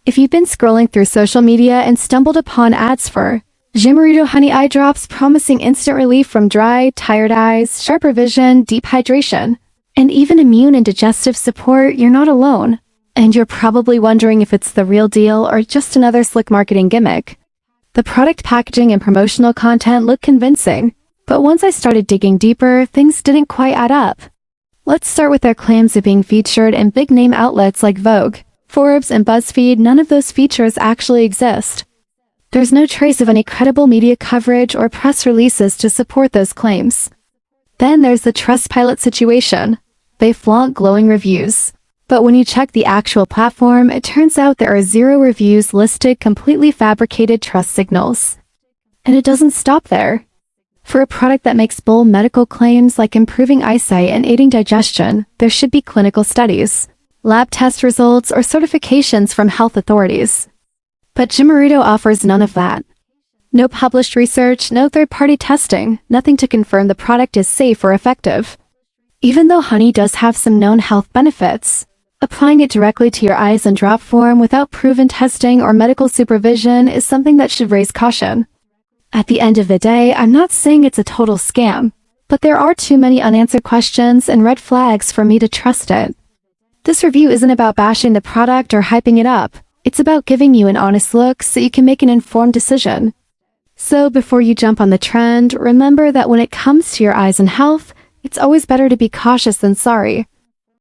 If you've been scrolling through social media and stumbled upon ads for Jimerito Honey Eye Drops promising instant relief from dry, tired eyes, sharper vision, deep hydration, and even immune and digestive support, you're not alone. And you're probably wondering if it's the real deal or just another slick marketing gimmick. The product packaging and promotional content look convincing, but once I started digging deeper, things didn't quite add up. Let's start with their claims of being featured in big-name outlets like Vogue, Forbes, and BuzzFeed. None of those features actually exist. There's no trace of any credible media coverage or press releases to support those claims. Then there's the Trustpilot situation. They flaunt glowing reviews. But when you check the actual platform, it turns out there are 0 reviews listed, completely fabricated trust signals. And it doesn't stop there. For a product that makes bold medical claims like improving eyesight and aiding digestion, there should be clinical studies, lab test results, or certifications from health authorities. But Jimerito offers none of that. No published research, no third-party testing, nothing to confirm the product is safe or effective. Even though honey does have some known health benefits, applying it directly to your eyes in drop form without proven testing or medical supervision is something that should raise caution. At the end of the day, I'm not saying it's a total scam, but there are too many unanswered questions and red flags for me to trust it. This review isn't about bashing the product or hyping it up. It's about giving you an honest look so you can make an informed decision. So before you jump on the trend, remember that when it comes to your eyes and health, it's always better to be cautious than sorry.